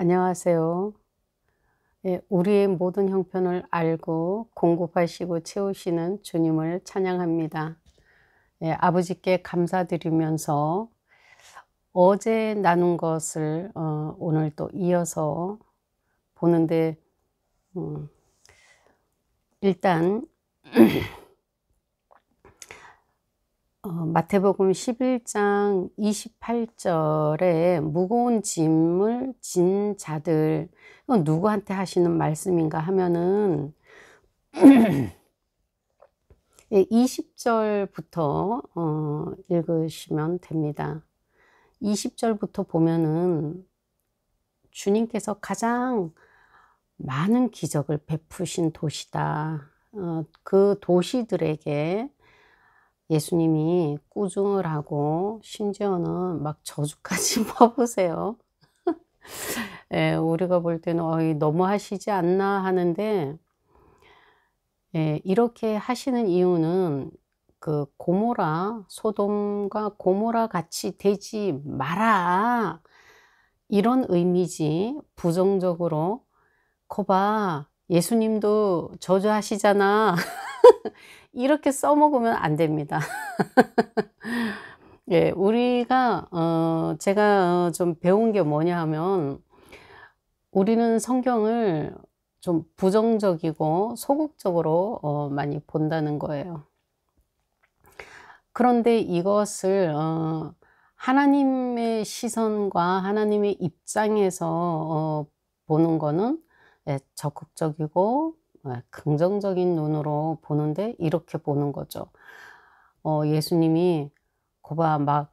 안녕하세요. 예, 우리의 모든 형편을 알고 공급하시고 채우시는 주님을 찬양합니다. 예, 아버지께 감사드리면서 어제 나눈 것을 오늘 또 이어서 보는데, 일단 마태복음 11장 28절에 무거운 짐을 진 자들, 이건 누구한테 하시는 말씀인가 하면은 20절부터 읽으시면 됩니다. 20절부터 보면은 주님께서 가장 많은 기적을 베푸신 도시다. 그 도시들에게 예수님이 꾸중을 하고 심지어는 막 저주까지 퍼부으세요. 예, 우리가 볼 때는 어이 너무 하시지 않나 하는데, 예, 이렇게 하시는 이유는 그 고모라, 소돔과 고모라 같이 되지 마라, 이런 의미지, 부정적으로 거봐 예수님도 저주하시잖아 이렇게 써먹으면 안 됩니다. 예, 우리가 제가 좀 배운 게 뭐냐 하면, 우리는 성경을 좀 부정적이고 소극적으로 많이 본다는 거예요. 그런데 이것을 하나님의 시선과 하나님의 입장에서 보는 거는, 예, 적극적이고 긍정적인 눈으로 보는데, 이렇게 보는 거죠. 예수님이 거봐 막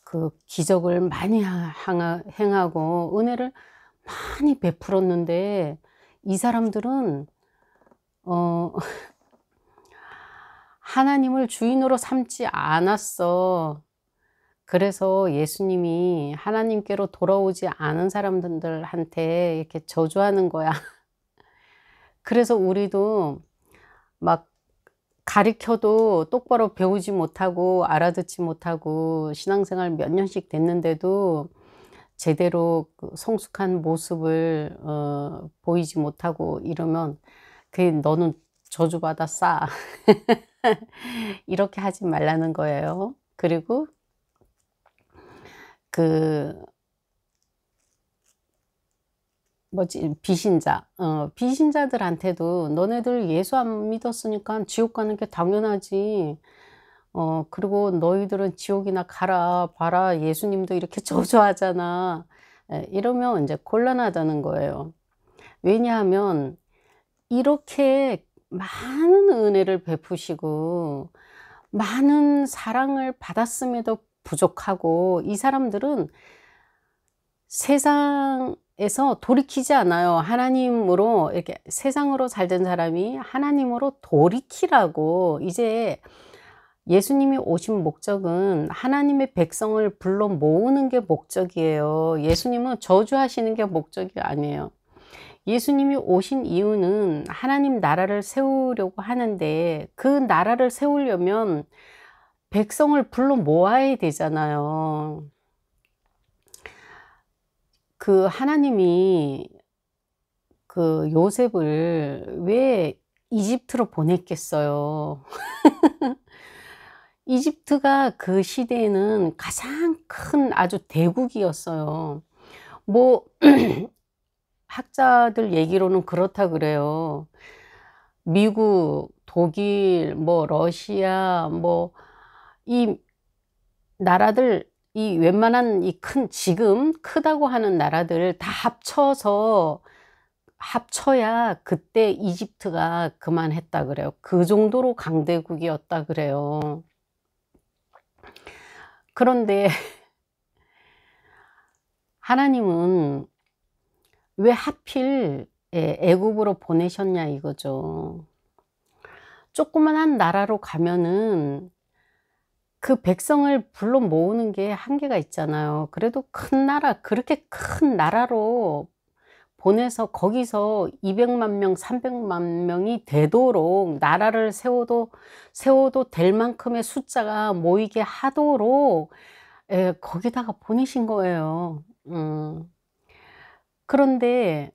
그 기적을 많이 행하고 은혜를 많이 베풀었는데 이 사람들은 하나님을 주인으로 삼지 않았어. 그래서 예수님이 하나님께로 돌아오지 않은 사람들한테 이렇게 저주하는 거야. 그래서 우리도 막 가르쳐도 똑바로 배우지 못하고 알아듣지 못하고 신앙생활 몇 년씩 됐는데도 제대로 그 성숙한 모습을 보이지 못하고 이러면, 그게 너는 저주받아 싸. 이렇게 하지 말라는 거예요. 그리고 그 뭐지, 비신자들한테도 너네들 예수 안 믿었으니까 지옥 가는 게 당연하지. 그리고 너희들은 지옥이나 가라 봐라 예수님도 이렇게 저주하잖아. 예, 이러면 이제 곤란하다는 거예요. 왜냐하면 이렇게 많은 은혜를 베푸시고 많은 사랑을 받았음에도 부족하고, 이 사람들은 세상에서 돌이키지 않아요. 하나님으로 이렇게 세상으로 살던 사람이 하나님으로 돌이키라고. 이제 예수님이 오신 목적은 하나님의 백성을 불러 모으는 게 목적이에요. 예수님은 저주하시는 게 목적이 아니에요. 예수님이 오신 이유는 하나님 나라를 세우려고 하는데, 그 나라를 세우려면 백성을 불러 모아야 되잖아요. 그 하나님이 그 요셉을 왜 이집트로 보냈겠어요? 이집트가 그 시대에는 가장 큰 아주 대국이었어요. 뭐 학자들 얘기로는 그렇다 그래요. 미국, 독일, 뭐 러시아, 뭐 이 나라들, 이 웬만한 이 큰, 지금 크다고 하는 나라들 다 합쳐야 그때 이집트가 그만했다 그래요. 그 정도로 강대국이었다 그래요. 그런데 하나님은 왜 하필 애굽으로 보내셨냐 이거죠. 조그만한 나라로 가면은 그 백성을 불러 모으는 게 한계가 있잖아요. 그래도 큰 나라, 그렇게 큰 나라로 보내서 거기서 200만 명, 300만 명이 되도록 나라를 세워도 될 만큼의 숫자가 모이게 하도록, 거기다가 보내신 거예요. 그런데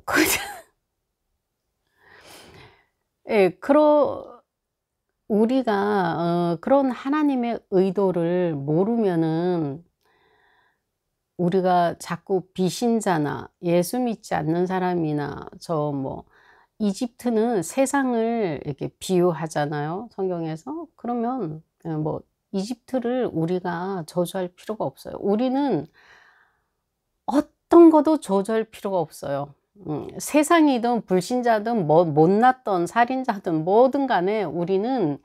그 예, 우리가 그런 하나님의 의도를 모르면은 우리가 자꾸 비신자나 예수 믿지 않는 사람이나 저 뭐 이집트는 세상을 이렇게 비유하잖아요, 성경에서. 그러면 뭐 이집트를 우리가 저주할 필요가 없어요. 우리는 어떤 것도 저주할 필요가 없어요. 세상이든 불신자든 뭐 못났던 살인자든 뭐든 간에 우리는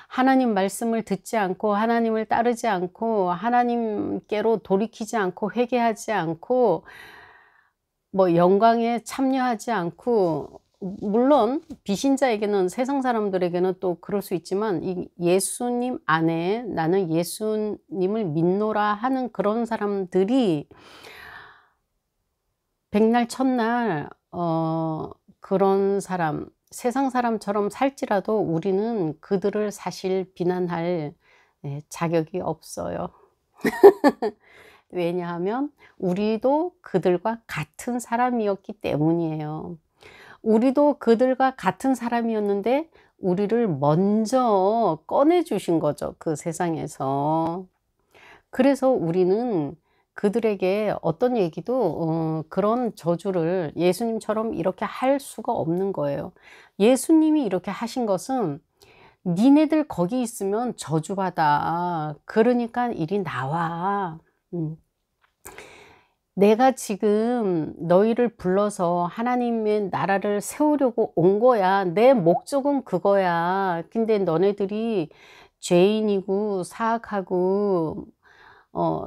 하나님 말씀을 듣지 않고 하나님을 따르지 않고 하나님께로 돌이키지 않고 회개하지 않고 뭐 영광에 참여하지 않고, 물론 비신자에게는, 세상 사람들에게는 또 그럴 수 있지만, 이 예수님 안에 나는 예수님을 믿노라 하는 그런 사람들이 백날 첫날 그런 사람, 세상 사람처럼 살지라도 우리는 그들을 사실 비난할 자격이 없어요. 왜냐하면 우리도 그들과 같은 사람이었기 때문이에요. 우리도 그들과 같은 사람이었는데 우리를 먼저 꺼내 주신 거죠, 그 세상에서. 그래서 우리는 그들에게 어떤 얘기도 그런 저주를 예수님처럼 이렇게 할 수가 없는 거예요. 예수님이 이렇게 하신 것은 니네들 거기 있으면 저주받아. 그러니까 이리 나와. 내가 지금 너희를 불러서 하나님의 나라를 세우려고 온 거야. 내 목적은 그거야. 근데 너네들이 죄인이고 사악하고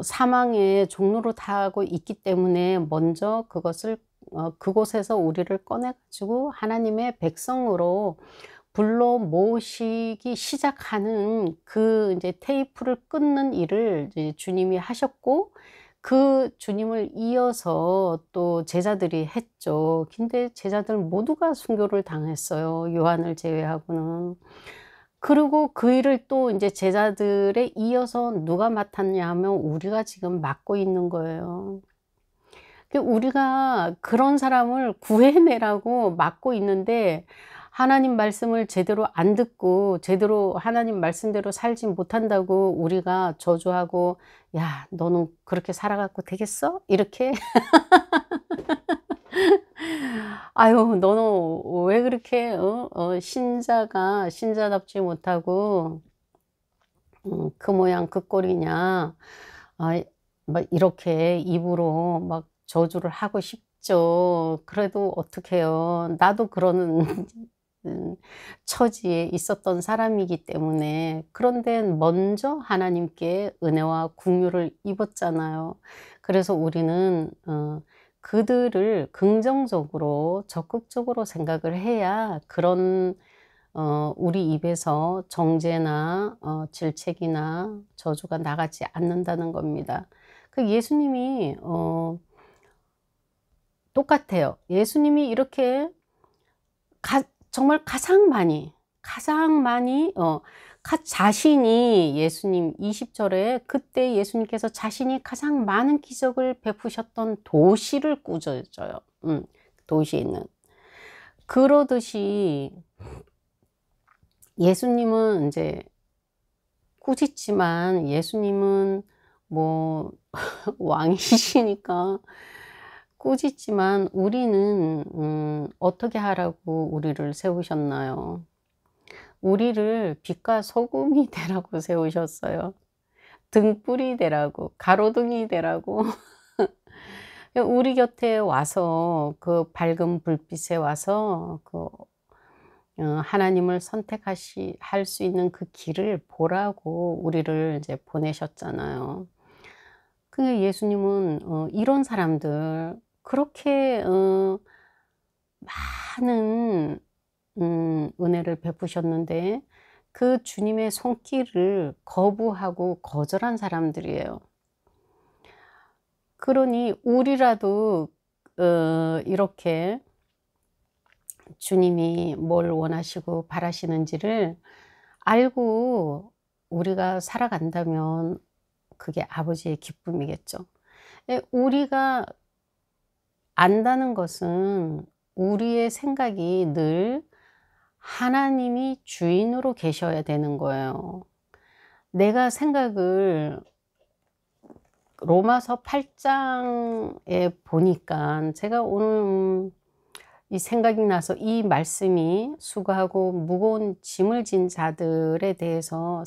사망의 종로로 타고 있기 때문에 먼저 그것을 그곳에서 우리를 꺼내 가지고 하나님의 백성으로 불러 모시기 시작하는 그 이제 테이프를 끊는 일을 이제 주님이 하셨고, 그 주님을 이어서 또 제자들이 했죠. 근데 제자들 모두가 순교를 당했어요, 요한을 제외하고는. 그리고 그 일을 또 이제 제자들에 이어서 누가 맡았냐 하면 우리가 지금 맡고 있는 거예요. 우리가 그런 사람을 구해내라고 맡고 있는데, 하나님 말씀을 제대로 안 듣고 제대로 하나님 말씀대로 살지 못한다고 우리가 저주하고, 야, 너는 그렇게 살아갖고 되겠어? 이렇게. 아유, 너는 왜 그렇게 신자가 신자답지 못하고 그 모양 그 꼴이냐. 막 이렇게 입으로 막 저주를 하고 싶죠. 그래도 어떡해요. 나도 그러는 처지에 있었던 사람이기 때문에. 그런데 먼저 하나님께 은혜와 긍휼을 입었잖아요. 그래서 우리는 그들을 긍정적으로 적극적으로 생각을 해야 그런 우리 입에서 정죄나 질책이나 저주가 나가지 않는다는 겁니다. 그 예수님이 똑같아요. 예수님이 이렇게 정말 가장 많이 자신이, 예수님 20절에 그때 예수님께서 자신이 가장 많은 기적을 베푸셨던 도시를 꾸짖어요. 도시에 있는. 그러듯이 예수님은 이제 꾸짖지만, 예수님은 뭐 왕이시니까 꾸짖지만, 우리는 어떻게 하라고 우리를 세우셨나요? 우리를 빛과 소금이 되라고 세우셨어요. 등불이 되라고, 가로등이 되라고. 우리 곁에 와서, 그 밝은 불빛에 와서 하나님을 할 수 있는 그 길을 보라고 우리를 이제 보내셨잖아요. 근데 예수님은 이런 사람들, 그렇게 많은 은혜를 베푸셨는데 그 주님의 손길을 거부하고 거절한 사람들이에요. 그러니 우리라도 이렇게 주님이 뭘 원하시고 바라시는지를 알고 우리가 살아간다면 그게 아버지의 기쁨이겠죠. 우리가 안다는 것은 우리의 생각이 늘 하나님이 주인으로 계셔야 되는 거예요. 내가 생각을 로마서 8장에 보니까 제가 오늘 이 생각이 나서 이 말씀이 수고하고 무거운 짐을 진 자들에 대해서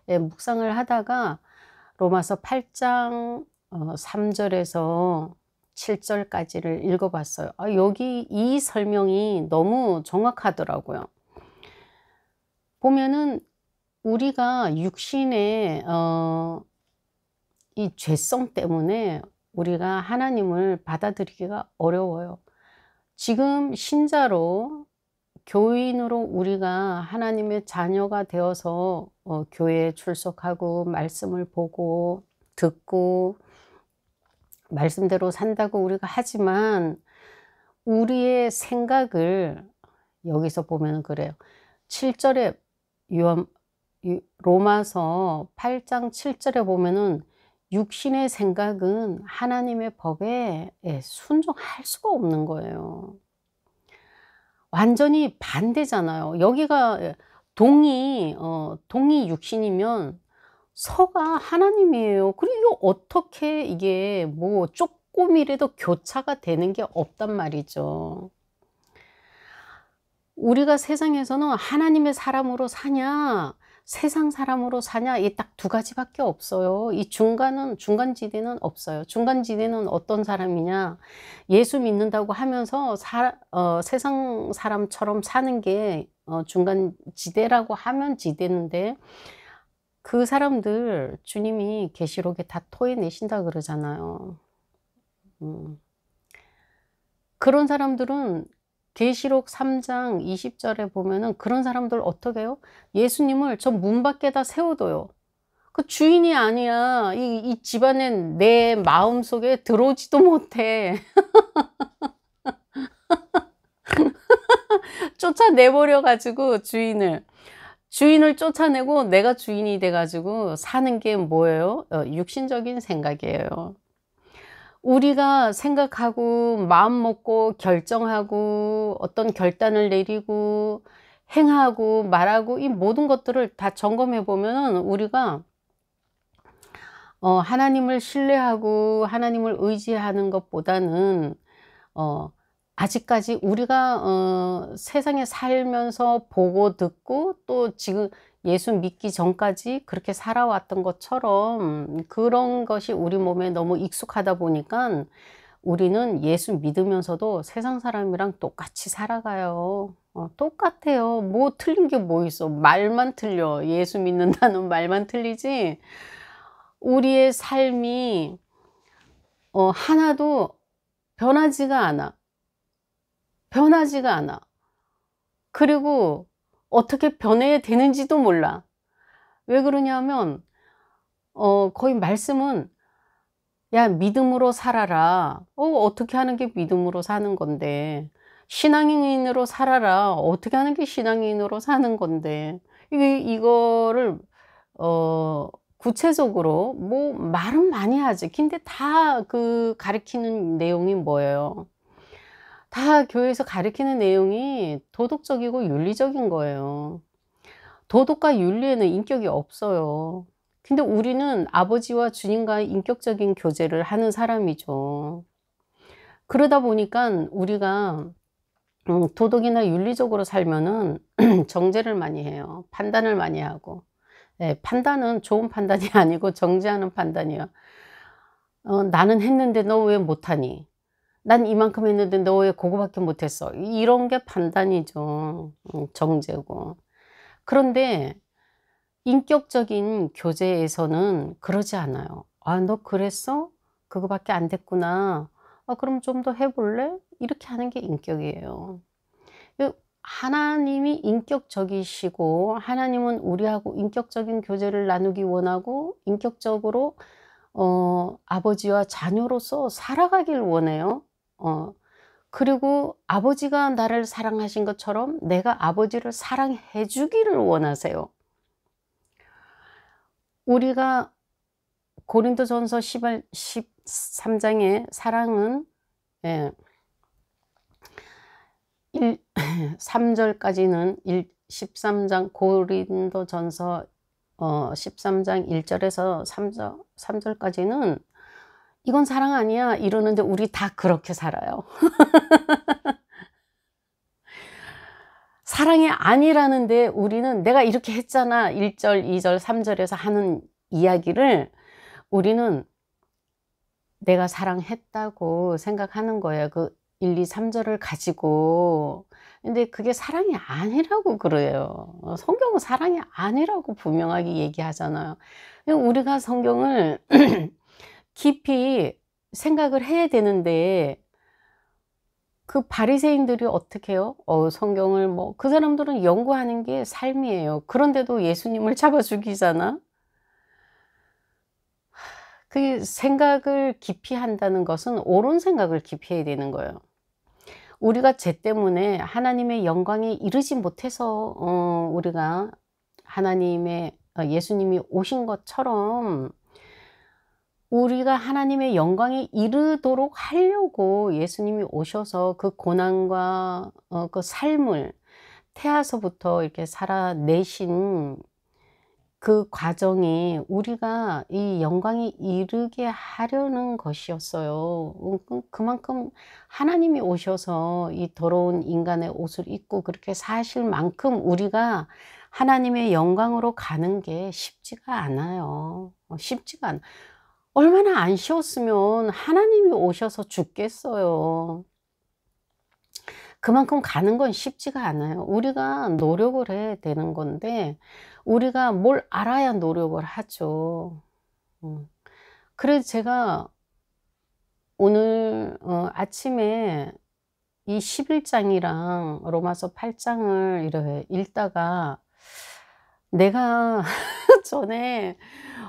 묵상을 하다가 로마서 8장 3절에서 7절까지를 읽어봤어요. 여기 이 설명이 너무 정확하더라고요. 보면은 우리가 육신의 이 죄성 때문에 우리가 하나님을 받아들이기가 어려워요. 지금 신자로 교인으로 우리가 하나님의 자녀가 되어서 교회에 출석하고 말씀을 보고 듣고 말씀대로 산다고 우리가 하지만 우리의 생각을 여기서 보면 그래요. 7절에 로마서 8장 7절에 보면은 육신의 생각은 하나님의 법에 순종할 수가 없는 거예요. 완전히 반대잖아요. 여기가 동이 육신이면 서가 하나님이에요. 그리고 어떻게 이게 뭐 조금이라도 교차가 되는 게 없단 말이죠. 우리가 세상에서는 하나님의 사람으로 사냐 세상 사람으로 사냐 이 딱 두 가지밖에 없어요. 이 중간지대는 없어요. 중간지대는 어떤 사람이냐, 예수 믿는다고 하면서 세상 사람처럼 사는 게 중간지대라고 하면 지대는데, 그 사람들 주님이 계시록에 다 토해내신다 그러잖아요. 그런 사람들은 계시록 3장 20절에 보면은 그런 사람들 어떻게 해요? 예수님을 저 문 밖에다 세워둬요. 그 주인이 아니야. 이 집안엔 내 마음속에 들어오지도 못해. 쫓아내버려 가지고 주인을 쫓아내고 내가 주인이 돼 가지고 사는 게 뭐예요? 육신적인 생각이에요. 우리가 생각하고 마음 먹고 결정하고 어떤 결단을 내리고 행하고 말하고 이 모든 것들을 다 점검해 보면은 우리가 하나님을 신뢰하고 하나님을 의지하는 것보다는 아직까지 우리가 세상에 살면서 보고 듣고 또 지금 예수 믿기 전까지 그렇게 살아왔던 것처럼 그런 것이 우리 몸에 너무 익숙하다 보니까 우리는 예수 믿으면서도 세상 사람이랑 똑같이 살아가요. 똑같아요. 뭐 틀린 게 뭐 있어. 말만 틀려. 예수 믿는다는 말만 틀리지 우리의 삶이 하나도 변하지가 않아. 그리고 어떻게 변해야 되는지도 몰라. 왜 그러냐면 거의 말씀은 야 믿음으로 살아라. 어떻게 하는 게 믿음으로 사는 건데, 신앙인으로 살아라. 어떻게 하는 게 신앙인으로 사는 건데, 이거를 구체적으로 뭐 말은 많이 하지. 근데 다 그 가르치는 내용이 뭐예요? 다 교회에서 가르치는 내용이 도덕적이고 윤리적인 거예요. 도덕과 윤리에는 인격이 없어요. 근데 우리는 아버지와 주님과의 인격적인 교제를 하는 사람이죠. 그러다 보니까 우리가 도덕이나 윤리적으로 살면은 정죄를 많이 해요. 판단을 많이 하고. 판단은 좋은 판단이 아니고 정죄하는 판단이에요. 나는 했는데 너 왜 못하니? 난 이만큼 했는데 너 왜 그거밖에 못했어? 이런 게 판단이죠. 정죄고. 그런데 인격적인 교제에서는 그러지 않아요. 너 그랬어? 그거밖에 안 됐구나. 그럼 좀 더 해볼래? 이렇게 하는 게 인격이에요. 하나님이 인격적이시고 하나님은 우리하고 인격적인 교제를 나누기 원하고 인격적으로 아버지와 자녀로서 살아가길 원해요. 그리고 아버지가 나를 사랑하신 것처럼 내가 아버지를 사랑해 주기를 원하세요. 우리가 고린도전서 13장의 사랑은, 예, 3절까지는 13장 고린도전서 13장 1절에서 3절까지는 이건 사랑 아니야 이러는데 우리 다 그렇게 살아요. 사랑이 아니라는데 우리는 내가 이렇게 했잖아 1절 2절 3절에서 하는 이야기를 우리는 내가 사랑했다고 생각하는 거예요. 그 1, 2, 3절을 가지고. 근데 그게 사랑이 아니라고 그래요. 성경은 사랑이 아니라고 분명하게 얘기하잖아요. 우리가 성경을 깊이 생각을 해야 되는데 그 바리새인들이 어떻게 해요? 성경을 뭐 그 사람들은 연구하는 게 삶이에요. 그런데도 예수님을 잡아 죽이잖아. 그 생각을 깊이 한다는 것은 옳은 생각을 깊이 해야 되는 거예요. 우리가 죄 때문에 하나님의 영광에 이르지 못해서 우리가 하나님의 예수님이 오신 것처럼 우리가 하나님의 영광에 이르도록 하려고 예수님이 오셔서 그 고난과 그 삶을 태아서부터 이렇게 살아내신 그 과정이 우리가 이 영광에 이르게 하려는 것이었어요. 그만큼 하나님이 오셔서 이 더러운 인간의 옷을 입고 그렇게 사실 만큼 우리가 하나님의 영광으로 가는 게 쉽지가 않아요. 쉽지가 않아. 얼마나 안 쉬웠으면 하나님이 오셔서 죽겠어요. 그만큼 가는 건 쉽지가 않아요. 우리가 노력을 해야 되는 건데 우리가 뭘 알아야 노력을 하죠. 그래서 제가 오늘 아침에 이 11장이랑 로마서 8장을 이렇게 읽다가 내가 전에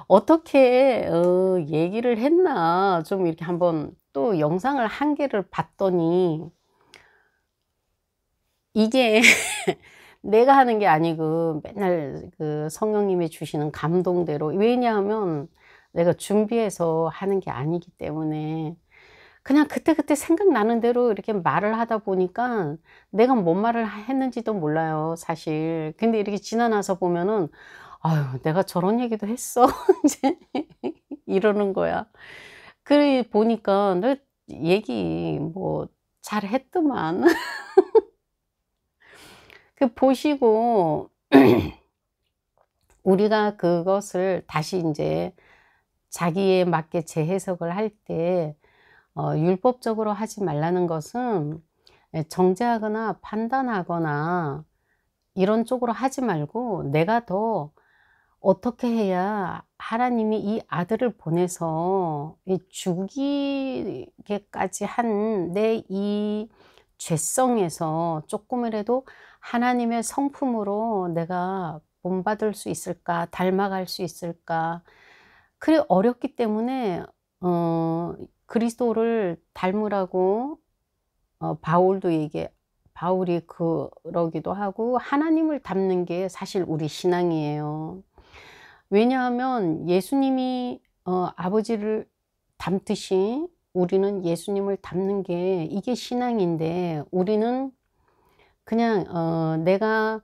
어떻게 얘기를 했나 좀 이렇게 한번 또 영상을 한 개를 봤더니 이게 내가 하는 게 아니고 맨날 그 성령님이 주시는 감동대로, 왜냐하면 내가 준비해서 하는 게 아니기 때문에 그냥 그때그때 생각나는 대로 이렇게 말을 하다 보니까 내가 뭔 말을 했는지도 몰라요 사실. 근데 이렇게 지나나서 보면은 아유 내가 저런 얘기도 했어 이제 이러는 거야. 그래 보니까 너 얘기 뭐 잘했더만. 그 보시고 우리가 그것을 다시 인제 자기에 맞게 재해석을 할 때 율법적으로 하지 말라는 것은 정죄하거나 판단하거나 이런 쪽으로 하지 말고 내가 더 어떻게 해야 하나님이 이 아들을 보내서 이 죽이게까지 한 내 이 죄성에서 쪼끔이라도 하나님의 성품으로 내가 본받을 수 있을까? 닮아갈 수 있을까? 그게 어렵기 때문에 그리스도를 닮으라고 바울이 그러기도 하고 하나님을 닮는 게 사실 우리 신앙이에요. 왜냐하면 예수님이 아버지를 닮듯이 우리는 예수님을 닮는 게 이게 신앙인데 우리는 그냥 내가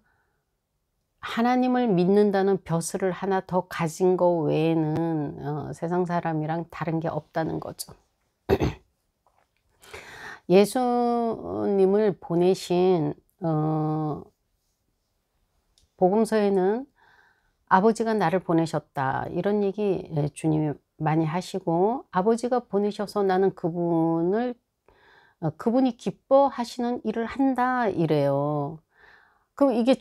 하나님을 믿는다는 벼슬을 하나 더 가진 거 외에는 세상 사람이랑 다른 게 없다는 거죠. 예수님을 보내신 복음서에는 아버지가 나를 보내셨다 이런 얘기 주님이 많이 하시고, 아버지가 보내셔서 나는 그분이 기뻐하시는 일을 한다 이래요. 그럼 이게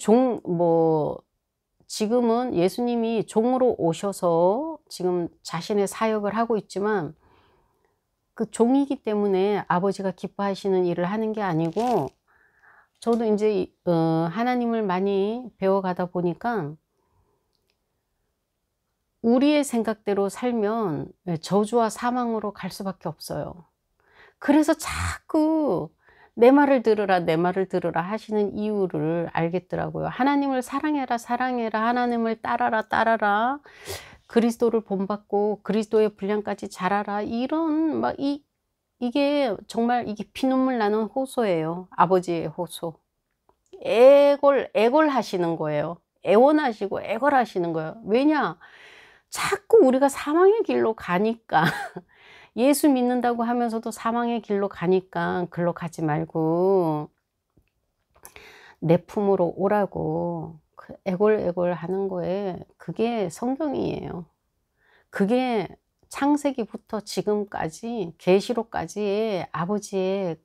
지금은 예수님이 종으로 오셔서 지금 자신의 사역을 하고 있지만 그 종이기 때문에 아버지가 기뻐하시는 일을 하는 게 아니고, 저도 이제 하나님을 많이 배워가다 보니까 우리의 생각대로 살면 저주와 사망으로 갈 수밖에 없어요. 그래서 자꾸 내 말을 들으라 내 말을 들으라 하시는 이유를 알겠더라고요. 하나님을 사랑해라 사랑해라, 하나님을 따라라 따라라. 그리스도를 본받고 그리스도의 분량까지 자라라. 이런 이게 정말 이게 피눈물 나는 호소예요. 아버지의 호소. 애걸하시는 거예요. 애원하시고 애걸하시는 거예요. 왜냐? 자꾸 우리가 사망의 길로 가니까 예수 믿는다고 하면서도 사망의 길로 가니까 글로 가지 말고 내 품으로 오라고 애골애골 하는 거에 그게 성경이에요. 그게 창세기부터 지금까지 계시록까지의 아버지의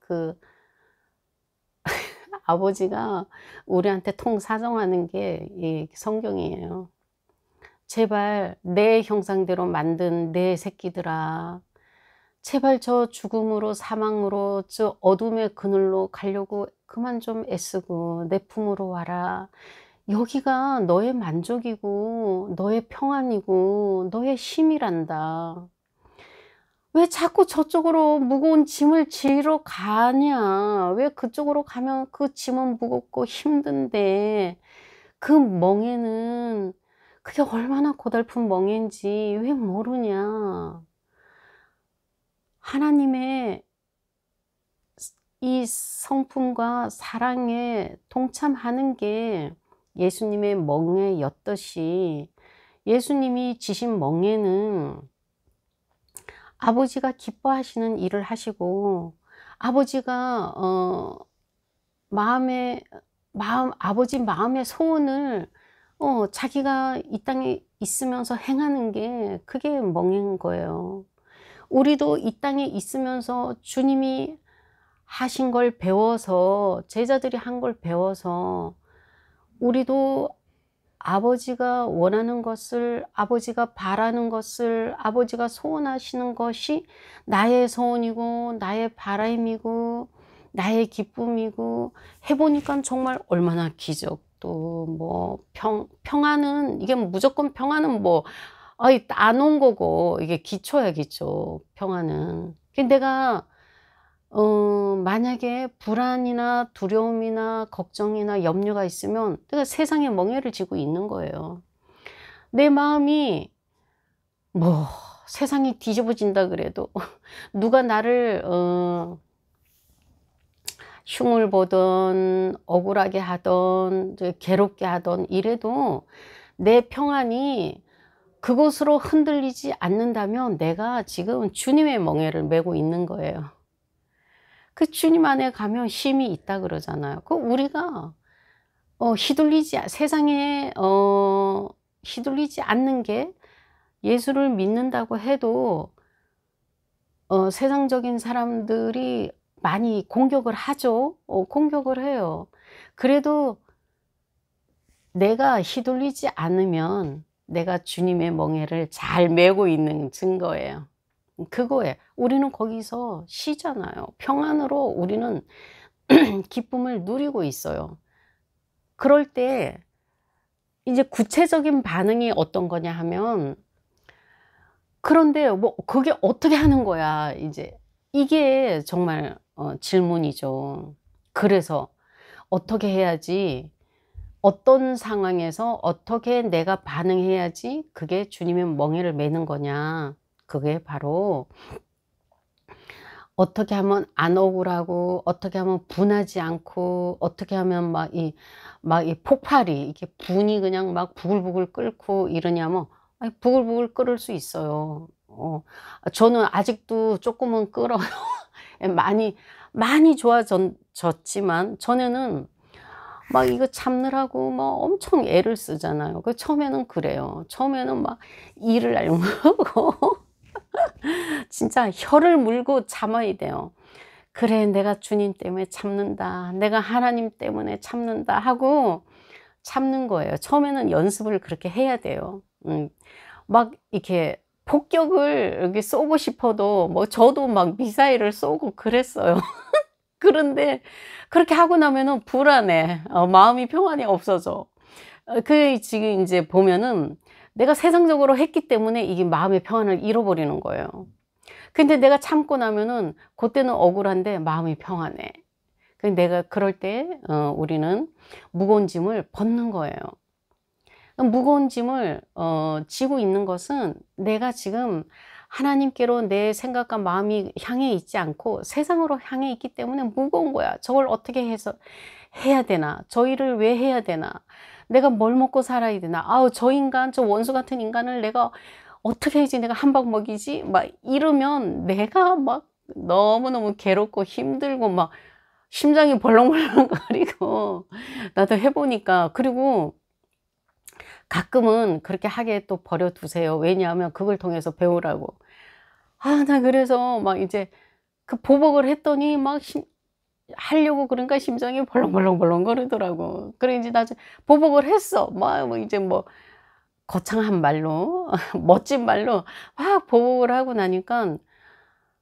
아버지가 우리한테 통사정하는 게 이 성경이에요. 제발 내 형상대로 만든 내 새끼들아, 제발 저 죽음으로 사망으로 저 어둠의 그늘로 가려고 그만 좀 애쓰고 내 품으로 와라. 여기가 너의 만족이고 너의 평안이고 너의 힘이란다. 왜 자꾸 저쪽으로 무거운 짐을 지러 가냐? 왜 그쪽으로 가면 그 짐은 무겁고 힘든데 그 멍에는 그게 얼마나 고달픈 멍인지 왜 모르냐? 하나님의 이 성품과 사랑에 동참하는 게 예수님의 멍에였듯이 예수님이 지신 멍에는 아버지가 기뻐하시는 일을 하시고 아버지가 아버지 마음의 소원을 자기가 이 땅에 있으면서 행하는 게 그게 멍인 거예요. 우리도 이 땅에 있으면서 주님이 하신 걸 배워서 제자들이 한 걸 배워서 우리도 아버지가 원하는 것을 아버지가 바라는 것을 아버지가 소원하시는 것이 나의 소원이고 나의 바람이고 나의 기쁨이고 해보니까 정말 얼마나 기적도 뭐 평안은 이게 무조건 평안은 뭐 안 온 거고 이게 기초야 기초 평안은. 근데 내가 만약에 불안이나 두려움이나 걱정이나 염려가 있으면 내가 세상에 멍해를 지고 있는 거예요. 내 마음이 뭐 세상이 뒤집어진다 그래도 누가 나를 흉을 보던 억울하게 하던 괴롭게 하던 이래도 내 평안이 그곳으로 흔들리지 않는다면 내가 지금 주님의 멍에를 메고 있는 거예요. 그 주님 안에 가면 힘이 있다 그러잖아요. 그 우리가 세상에 휘둘리지 않는 게 예수를 믿는다고 해도 세상적인 사람들이 많이 공격을 하죠. 공격을 해요. 그래도 내가 휘둘리지 않으면 내가 주님의 멍에를 잘 메고 있는 증거예요. 그거에 우리는 거기서 쉬잖아요. 평안으로 우리는 기쁨을 누리고 있어요. 그럴 때 이제 구체적인 반응이 어떤 거냐 하면 그런데 뭐 그게 어떻게 하는 거야 이제 이게 정말 질문이죠. 그래서 어떻게 해야지 어떤 상황에서 어떻게 내가 반응해야지 그게 주님의 멍에를 메는 거냐. 그게 바로 어떻게 하면 안 억울하고 어떻게 하면 분하지 않고 어떻게 하면 막 이 폭발이 이게 분이 그냥 막 부글부글 끓고 이러냐면 부글부글 끓을 수 있어요. 저는 아직도 조금은 끓어요. 많이 좋아졌지만 전에는 막 이거 참느라고 막 엄청 애를 쓰잖아요. 그 처음에는 그래요. 처음에는 막 이를 알고 진짜 혀를 물고 참아야 돼요. 그래 내가 주님 때문에 참는다. 내가 하나님 때문에 참는다 하고 참는 거예요. 처음에는 연습을 그렇게 해야 돼요. 막 이렇게 폭격을 이렇게 쏘고 싶어도 뭐 저도 막 미사일을 쏘고 그랬어요. 그런데 그렇게 하고 나면은 불안해. 마음이 평안이 없어져. 그 지금 이제 보면은 내가 세상적으로 했기 때문에 이게 마음의 평안을 잃어버리는 거예요. 근데 내가 참고 나면은 그때는 억울한데 마음이 평안해. 내가 그럴 때 우리는 무거운 짐을 벗는 거예요. 무거운 짐을 지고 있는 것은 내가 지금 하나님께로 내 생각과 마음이 향해 있지 않고 세상으로 향해 있기 때문에 무거운 거야. 저걸 어떻게 해서 해야 되나? 저 일을 왜 해야 되나? 내가 뭘 먹고 살아야 되나? 아우, 저 인간, 저 원수 같은 인간을 내가 어떻게 해야지 내가 한 방 먹이지? 막 이러면 내가 막 너무너무 괴롭고 힘들고 막 심장이 벌렁벌렁거리고 나도 해보니까. 그리고 가끔은 그렇게 하게 또 버려두세요. 왜냐하면 그걸 통해서 배우라고. 아, 나 그래서 막 이제 그 보복을 했더니 막 하려고 그러니까 심장이 벌렁벌렁벌렁 거리더라고. 그래 이제 나중에 보복을 했어. 막 뭐 이제 뭐 거창한 말로 멋진 말로 막 보복을 하고 나니까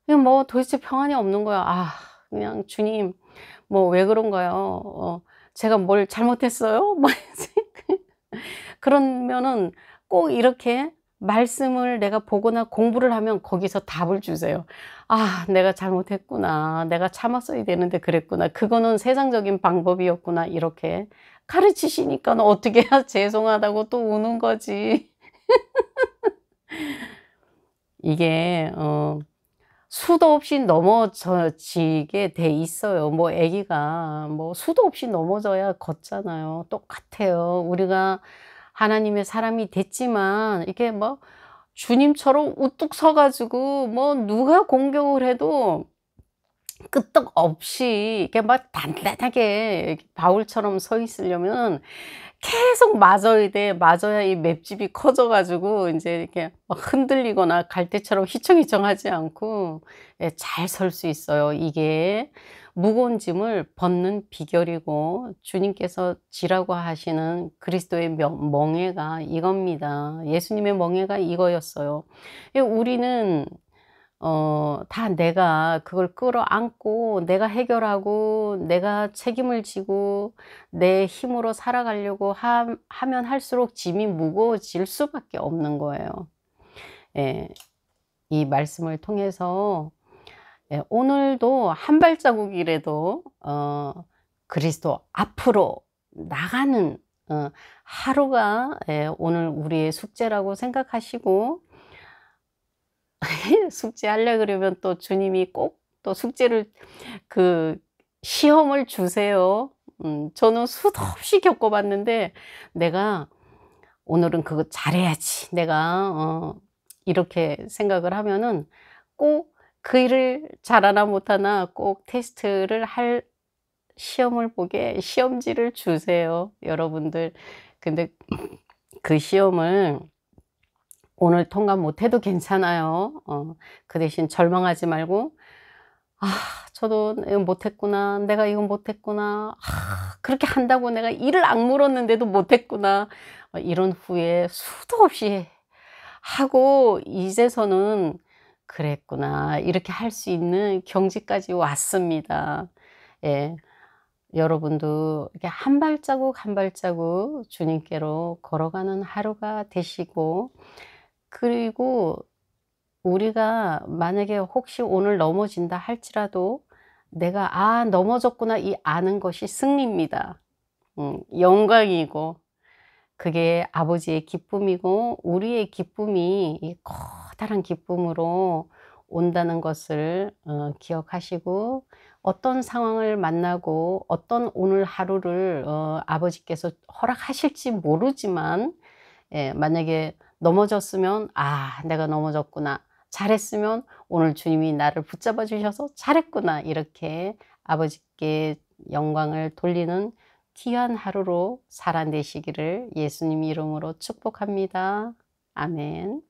그냥 뭐 도대체 평안이 없는 거야. 아, 그냥 주님 뭐 왜 그런가요? 제가 뭘 잘못했어요? 뭐 그러면은 꼭 이렇게 말씀을 내가 보거나 공부를 하면 거기서 답을 주세요. '아, 내가 잘못했구나. 내가 참았어야 되는데 그랬구나. 그거는 세상적인 방법이었구나.' 이렇게 가르치시니까는 어떻게 해야 죄송하다고 또 우는 거지. 이게 수도 없이 넘어져 지게 돼 있어요. 뭐 아기가 뭐 수도 없이 넘어져야 걷잖아요. 똑같아요. 우리가 하나님의 사람이 됐지만 이게 뭐 주님처럼 우뚝 서 가지고 뭐 누가 공격을 해도 끄떡없이 이렇게 막 단단하게 이렇게 바울처럼 서 있으려면 계속 맞아야 돼. 맞아야 이 맷집이 커져 가지고 인제 이렇게 막 흔들리거나 갈대처럼 휘청휘청하지 않고 예 잘 설 수 있어요. 이게 무거운 짐을 벗는 비결이고 주님께서 지라고 하시는 그리스도의 멍에가 이겁니다. 예수님의 멍에가 이거였어요. 예, 우리는 다 내가 그걸 끌어안고 내가 해결하고 내가 책임을 지고 내 힘으로 살아가려고 하면 할수록 짐이 무거워질 수밖에 없는 거예요. 예. 이 말씀을 통해서 예, 오늘도 한 발자국이라도 그리스도 앞으로 나가는 하루가 예, 오늘 우리의 숙제라고 생각하시고 숙제하려 그러면 또 주님이 꼭 또 숙제를 그 시험을 주세요. 저는 수도 없이 겪어 봤는데 내가 '오늘은 그거 잘해야지.' 내가 이렇게 생각을 하면은 꼭 그 일을 잘하나 못하나 꼭 테스트를 할 시험을 보게 시험지를 주세요, 여러분들. 근데 그 시험을 오늘 통과 못해도 괜찮아요. 그 대신 절망하지 말고 '아, 저도 이거 못했구나. 내가 이건 못했구나. 아, 그렇게 한다고 내가 이를 악물었는데도 못했구나.' 이런 후회 수도 없이 하고 이제서는 '그랬구나.' 이렇게 할 수 있는 경지까지 왔습니다. 예. 여러분도 이렇게 한 발자국 한 발자국 주님께로 걸어가는 하루가 되시고, 그리고 우리가 만약에 혹시 오늘 넘어진다 할지라도 내가 '아, 넘어졌구나.' 이 아는 것이 승리입니다. 영광이고 그게 아버지의 기쁨이고 우리의 기쁨이 이 커다란 기쁨으로 온다는 것을 기억하시고, 어떤 상황을 만나고 어떤 오늘 하루를 아버지께서 허락하실지 모르지만 예, 만약에 넘어졌으면 '아, 내가 넘어졌구나. 잘했으면 오늘 주님이 나를 붙잡아 주셔서 잘했구나.' 이렇게 아버지께 영광을 돌리는 귀한 하루로 살아내시기를 예수님 이름으로 축복합니다. 아멘.